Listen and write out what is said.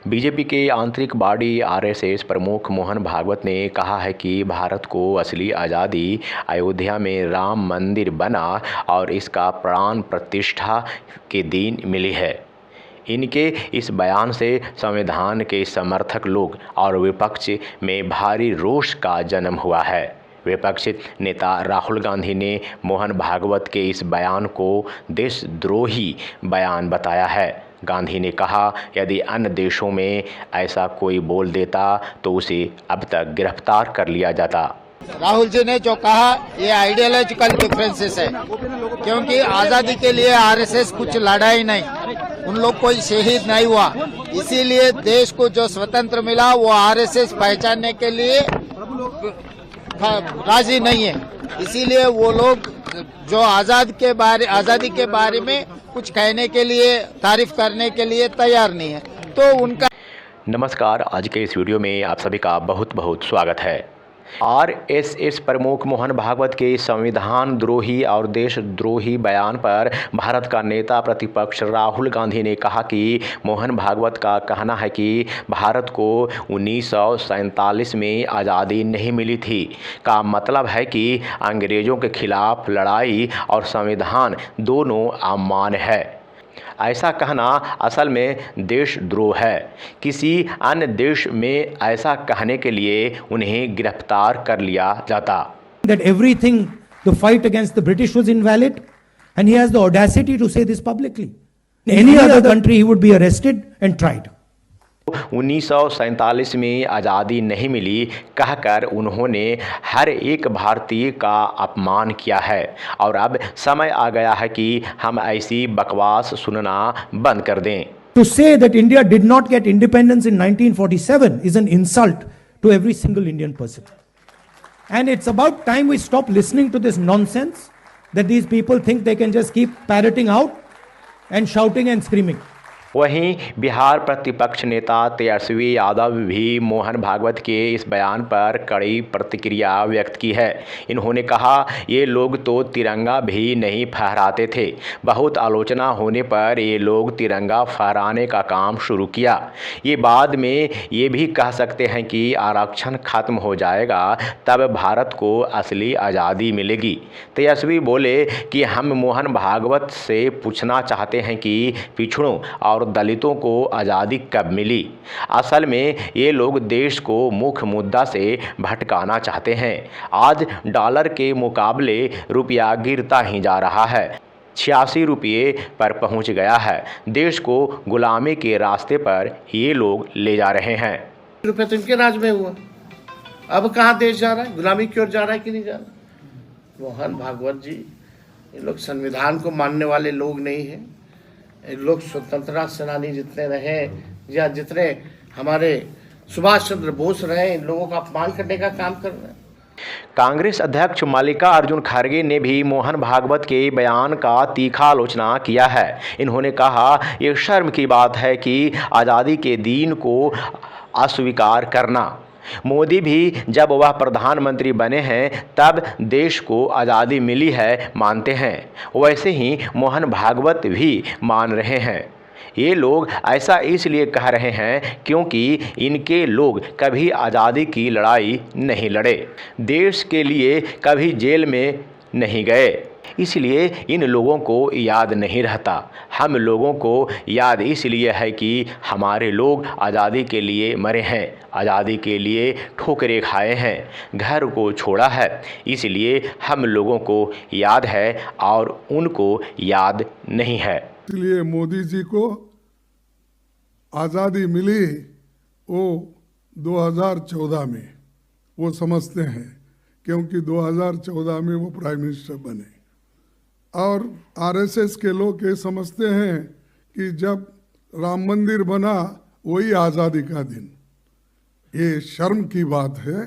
BJP के आंतरिक body RSS प्रमुख मोहन भागवत ने कहा है कि भारत को असली आज़ादी अयोध्या में राम मंदिर बना और इसका प्राण प्रतिष्ठा के दिन मिली है। इनके इस बयान से संविधान के समर्थक लोग और विपक्ष में भारी रोष का जन्म हुआ है। विपक्ष नेता राहुल गांधी ने मोहन भागवत के इस बयान को देशद्रोही बयान बताया है। गांधी ने कहा, यदि अन्य देशों में ऐसा कोई बोल देता तो उसे अब तक गिरफ्तार कर लिया जाता। राहुल जी ने जो कहा ये आइडियोलॉजिकल डिफरेंसेस है, क्योंकि आज़ादी के लिए आरएसएस कुछ लड़ा ही नहीं, उन लोग कोई शहीद नहीं हुआ, इसीलिए देश को जो स्वतंत्र मिला वो आरएसएस पहचानने के लिए राजी नहीं है। इसीलिए वो लोग जो आज़ादी के बारे में कुछ कहने के लिए, तारीफ करने के लिए तैयार नहीं है। तो उनका नमस्कार, आज के इस वीडियो में आप सभी का बहुत बहुत स्वागत है। आरएसएस प्रमुख मोहन भागवत के संविधान द्रोही और देशद्रोही बयान पर भारत का नेता प्रतिपक्ष राहुल गांधी ने कहा कि मोहन भागवत का कहना है कि भारत को 1947 में आज़ादी नहीं मिली थी का मतलब है कि अंग्रेज़ों के खिलाफ लड़ाई और संविधान दोनों अमान्य है। ऐसा कहना असल में देशद्रोह है। किसी अन्य देश में ऐसा कहने के लिए उन्हें गिरफ्तार कर लिया जाता। That everything, the fight against the British was invalid, and he has the audacity to say this publicly. In any other country he would be arrested and tried. 1947 में आज़ादी नहीं मिली कहकर उन्होंने हर एक भारतीय का अपमान किया है और अब समय आ गया है कि हम ऐसी बकवास सुनना बंद कर दें। To say that India did not get independence in 1947 is an insult to every single Indian person. And it's about time we stop listening to this nonsense that these people think they can just keep parroting out and shouting and screaming. वहीं बिहार प्रतिपक्ष नेता तेजस्वी यादव भी मोहन भागवत के इस बयान पर कड़ी प्रतिक्रिया व्यक्त की है। इन्होंने कहा, ये लोग तो तिरंगा भी नहीं फहराते थे, बहुत आलोचना होने पर ये लोग तिरंगा फहराने का काम शुरू किया। ये बाद में ये भी कह सकते हैं कि आरक्षण खत्म हो जाएगा तब भारत को असली आज़ादी मिलेगी। तेजस्वी बोले कि हम मोहन भागवत से पूछना चाहते हैं कि पिछड़ों और दलितों को आज़ादी कब मिली। असल में ये लोग देश को मुख्य मुद्दा से भटकाना चाहते हैं। आज डॉलर के मुकाबले रुपया गिरता ही जा रहा है, 86 रुपये पर पहुंच गया है। देश को गुलामी के रास्ते पर ये लोग ले जा रहे हैं। रुपये तो इनके राज में हुआ, अब कहाँ देश जा रहा है, गुलामी की ओर जा रहा है कि नहीं जा रहा। मोहन भागवत जी, ये लोग संविधान को मानने वाले लोग नहीं हैं। लोग स्वतंत्रता सेनानी जितने रहे या जितने हमारे सुभाष चंद्र बोस रहे, इन लोगों का अपमान करने का काम कर रहे हैं। कांग्रेस अध्यक्ष मल्लिकार्जुन खड़गे ने भी मोहन भागवत के बयान का तीखा आलोचना किया है। इन्होंने कहा, ये शर्म की बात है कि आज़ादी के दिन को अस्वीकार करना। मोदी भी जब वह प्रधानमंत्री बने हैं तब देश को आज़ादी मिली है मानते हैं, वैसे ही मोहन भागवत भी मान रहे हैं। ये लोग ऐसा इसलिए कह रहे हैं क्योंकि इनके लोग कभी आज़ादी की लड़ाई नहीं लड़े, देश के लिए कभी जेल में नहीं गए, इसलिए इन लोगों को याद नहीं रहता। हम लोगों को याद इसलिए है कि हमारे लोग आज़ादी के लिए मरे हैं, आज़ादी के लिए ठोकरें खाए हैं, घर को छोड़ा है, इसलिए हम लोगों को याद है और उनको याद नहीं है। इसलिए मोदी जी को आज़ादी मिली वो 2014 में, वो समझते हैं क्योंकि 2014 में वो प्राइम मिनिस्टर बने। और आरएसएस के लोग ये समझते हैं कि जब राम मंदिर बना वही आज़ादी का दिन। ये शर्म की बात है।